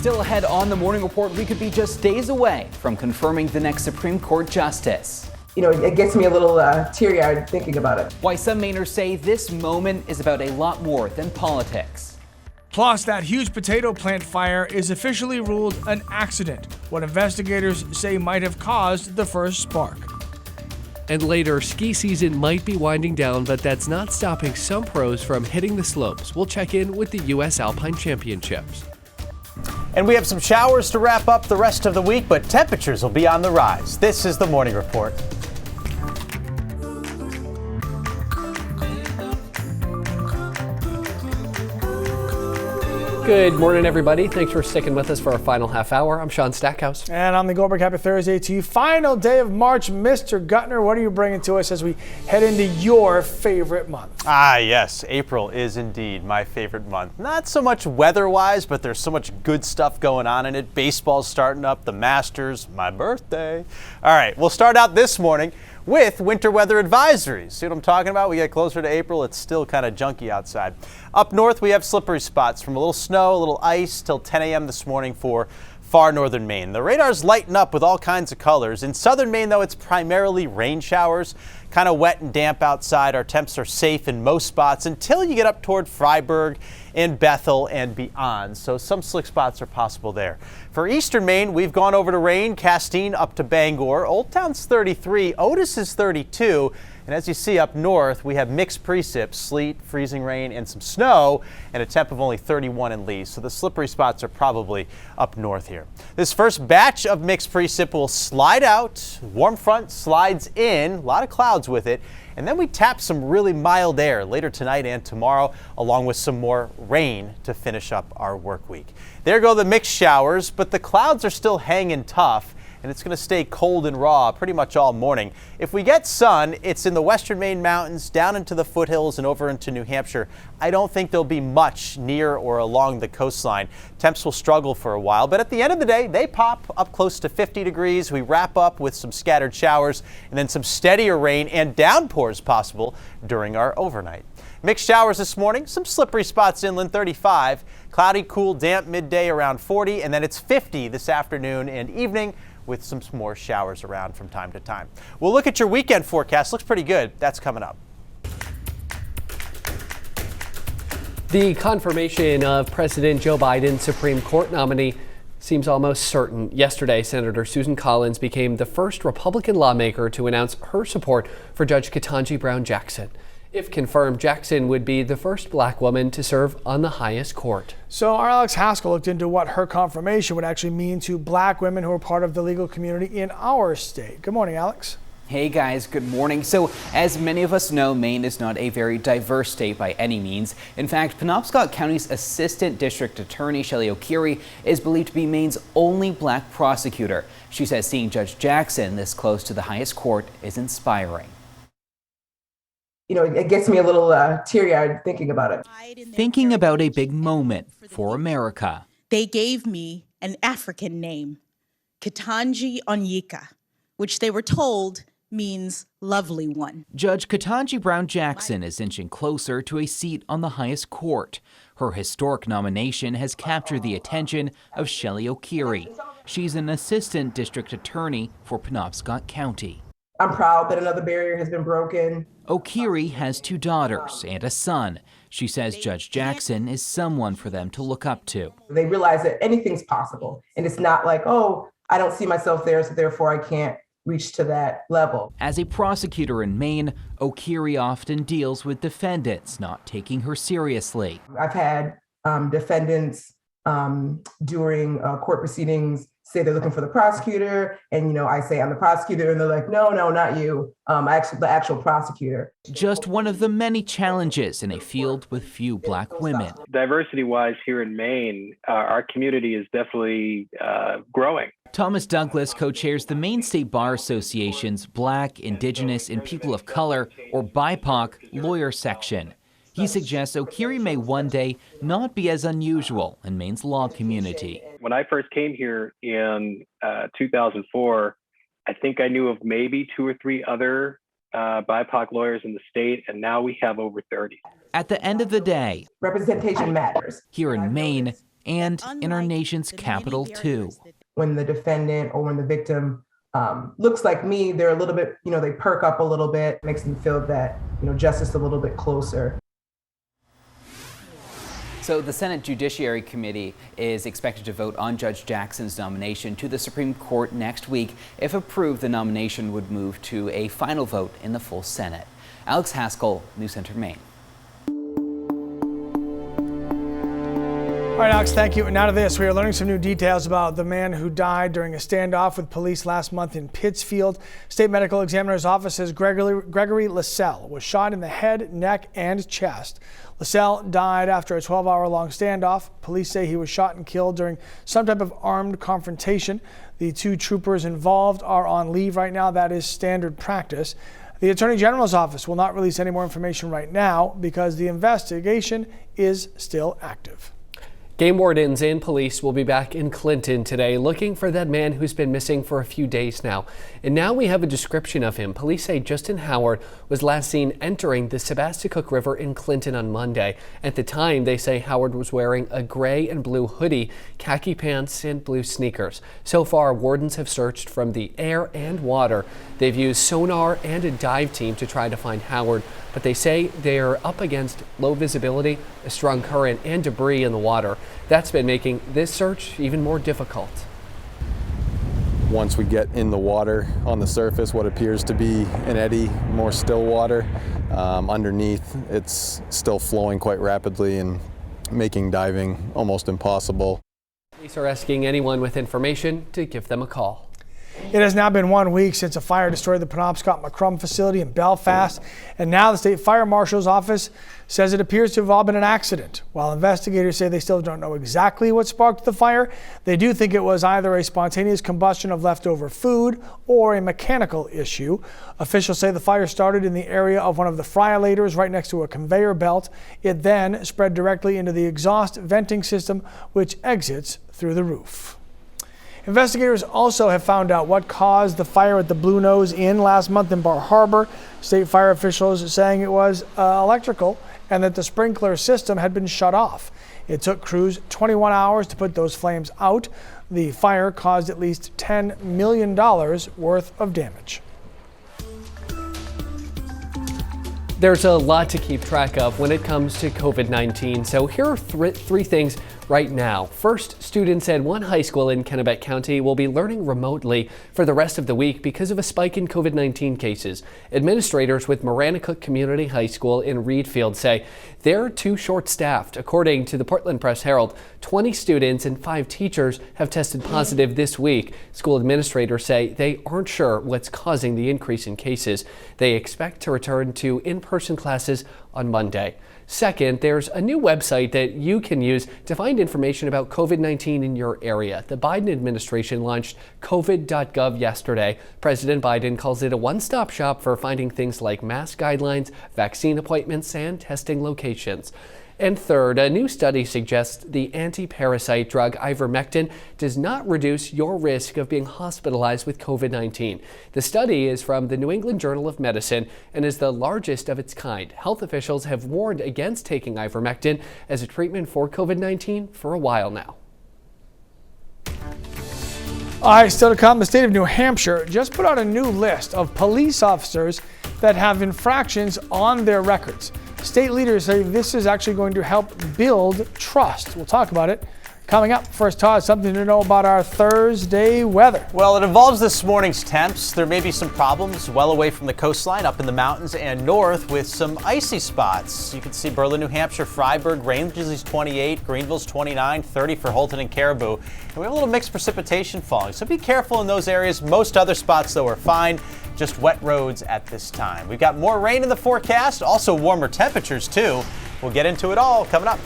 Still ahead on the Morning Report, we could be just days away from confirming the next Supreme Court justice. You know, it gets me a little teary-eyed thinking about it. Why some Mainers say this moment is about a lot more than politics. Plus, that huge potato plant fire is officially ruled an accident, what investigators say might have caused the first spark. And later, ski season might be winding down, but that's not stopping some pros from hitting the slopes. We'll check in with the U.S. Alpine Championships. And we have some showers to wrap up the rest of the week, but temperatures will be on the rise. This is the Morning Report. Good morning, everybody. Thanks for sticking with us for our final half hour. I'm Sean Stackhouse. And I'm the Goldberg. Happy Thursday to you. Final day of March. Mr. Guttner, what are you bringing to us as we head into your favorite month? Yes, April is indeed my favorite month. Not so much weather-wise, but there's so much good stuff going on in it. Baseball's starting up, the Masters, my birthday. All right, we'll start out this morning with winter weather advisories. See what I'm talking about? We get closer to April, it's still kind of junky outside. Up north, we have slippery spots from a little snow, a little ice till 10 a.m. this morning for far northern Maine. The radar's lighting up with all kinds of colors. In southern Maine, though, it's primarily rain showers. Kind of wet and damp outside. Our temps are safe in most spots until you get up toward Freiburg and Bethel and beyond. So some slick spots are possible there. For eastern Maine, we've gone over to rain, Castine up to Bangor. Old Town's 33, Otis is 32. And as you see up north, we have mixed precip, sleet, freezing rain, and some snow, and a temp of only 31 in Lee. So the slippery spots are probably up north here. This first batch of mixed precip will slide out. Warm front slides in, a lot of clouds with it. And then we tap some really mild air later tonight and tomorrow, along with some more rain to finish up our work week. There go the mixed showers, but the clouds are still hanging tough. And it's going to stay cold and raw pretty much all morning. If we get sun, it's in the western Maine mountains, down into the foothills and over into New Hampshire. I don't think there'll be much near or along the coastline. Temps will struggle for a while, but at the end of the day, they pop up close to 50 degrees. We wrap up with some scattered showers and then some steadier rain and downpours possible during our overnight. Mixed showers this morning, some slippery spots inland 35, cloudy, cool, damp midday around 40, and then it's 50 this afternoon and evening, with some more showers around from time to time. We'll look at your weekend forecast. Looks pretty good. That's coming up. The confirmation of President Joe Biden's Supreme Court nominee seems almost certain. Yesterday, Senator Susan Collins became the first Republican lawmaker to announce her support for Judge Ketanji Brown Jackson. If confirmed, Jackson would be the first black woman to serve on the highest court. So our Alex Haskell looked into what her confirmation would actually mean to black women who are part of the legal community in our state. Good morning, Alex. Hey guys, good morning. So as many of us know, Maine is not a very diverse state by any means. In fact, Penobscot County's Assistant District Attorney Shelley O'Keefe is believed to be Maine's only black prosecutor. She says seeing Judge Jackson this close to the highest court is inspiring. You know, it gets me a little teary-eyed thinking about it. Thinking about a big moment for America. They gave me an African name, Ketanji Onyeka, which they were told means lovely one. Judge Ketanji Brown Jackson is inching closer to a seat on the highest court. Her historic nomination has captured the attention of Shelley O'Keefe. She's an assistant district attorney for Penobscot County. I'm proud that another barrier has been broken. O'Keefe has 2 daughters and a son. She says Judge Jackson is someone for them to look up to. They realize that anything's possible. And it's not like, oh, I don't see myself there, so therefore I can't reach to that level. As a prosecutor in Maine, O'Keefe often deals with defendants not taking her seriously. I've had defendants during court proceedings say they're looking for the prosecutor, and I say I'm the prosecutor, and they're like, no, not you, the actual prosecutor. Just one of the many challenges in a field with few black women. Diversity-wise here in Maine, our community is definitely growing. Thomas Douglas co-chairs the Maine State Bar Association's Black, Indigenous, and People of Color, or BIPOC, lawyer section. He suggests O'Keefe may one day not be as unusual in Maine's law community. When I first came here in 2004, I think I knew of maybe 2 or 3 other BIPOC lawyers in the state, and now we have over 30. At the end of the day, representation matters. Here in Maine and in our nation's capital, too. When the defendant or when the victim looks like me, they're a little bit, they perk up a little bit, makes them feel that, justice a little bit closer. So the Senate Judiciary Committee is expected to vote on Judge Jackson's nomination to the Supreme Court next week. If approved, the nomination would move to a final vote in the full Senate. Alex Haskell, News Center, Maine. All right, Alex, thank you. And now to this. We are learning some new details about the man who died during a standoff with police last month in Pittsfield. State Medical Examiner's Office says Gregory LaSalle was shot in the head, neck, and chest. LaSalle died after a 12-hour-long standoff. Police say he was shot and killed during some type of armed confrontation. The two troopers involved are on leave right now. That is standard practice. The Attorney General's office will not release any more information right now because the investigation is still active. Game wardens and police will be back in Clinton today looking for that man who's been missing for a few days now. And now we have a description of him. Police say Justin Howard was last seen entering the Sebasticook River in Clinton on Monday. At the time, they say Howard was wearing a gray and blue hoodie, khaki pants, and blue sneakers. So far, wardens have searched from the air and water. They've used sonar and a dive team to try to find Howard, but they say they're up against low visibility, a strong current, and debris in the water. That's been making this search even more difficult. Once we get in the water on the surface, what appears to be an eddy, more still water, underneath it's still flowing quite rapidly and making diving almost impossible. Police are asking anyone with information to give them a call. It has now been 1 week since a fire destroyed the Penobscot-Macrum facility in Belfast, and now the state fire marshal's office says it appears to have all been an accident. While investigators say they still don't know exactly what sparked the fire, they do think it was either a spontaneous combustion of leftover food or a mechanical issue. Officials say the fire started in the area of one of the fryolators right next to a conveyor belt. It then spread directly into the exhaust venting system, which exits through the roof. Investigators also have found out what caused the fire at the Blue Nose Inn last month in Bar Harbor. State fire officials are saying it was electrical and that the sprinkler system had been shut off. It took crews 21 hours to put those flames out. The fire caused at least $10 million worth of damage. There's a lot to keep track of when it comes to COVID-19, so here are three things right now. First, students at one high school in Kennebec County will be learning remotely for the rest of the week because of a spike in COVID-19 cases. Administrators with Maranacook Community High School in Reedfield say they're too short-staffed. According to the Portland Press Herald, 20 students and 5 teachers have tested positive this week. School administrators say they aren't sure what's causing the increase in cases. They expect to return to in-person classes on Monday. Second, there's a new website that you can use to find information about COVID-19 in your area. The Biden administration launched covid.gov yesterday. President Biden calls it a one-stop shop for finding things like mask guidelines, vaccine appointments, and testing locations. And third, a new study suggests the anti-parasite drug ivermectin does not reduce your risk of being hospitalized with COVID-19. The study is from the New England Journal of Medicine and is the largest of its kind. Health officials have warned against taking ivermectin as a treatment for COVID-19 for a while now. All right, still to come, the state of New Hampshire just put out a new list of police officers that have infractions on their records. State leaders say this is actually going to help build trust. We'll talk about it coming up. First, Todd, something to know about our Thursday weather. Well, it involves this morning's temps. There may be some problems well away from the coastline, up in the mountains and north with some icy spots. You can see Berlin, New Hampshire, Freiburg, Rangeley's 28, Greenville's 29, 30 for Holton and Caribou. And we have a little mixed precipitation falling, so be careful in those areas. Most other spots, though, are fine. Just wet roads at this time. We've got more rain in the forecast, also warmer temperatures, too. We'll get into it all coming up.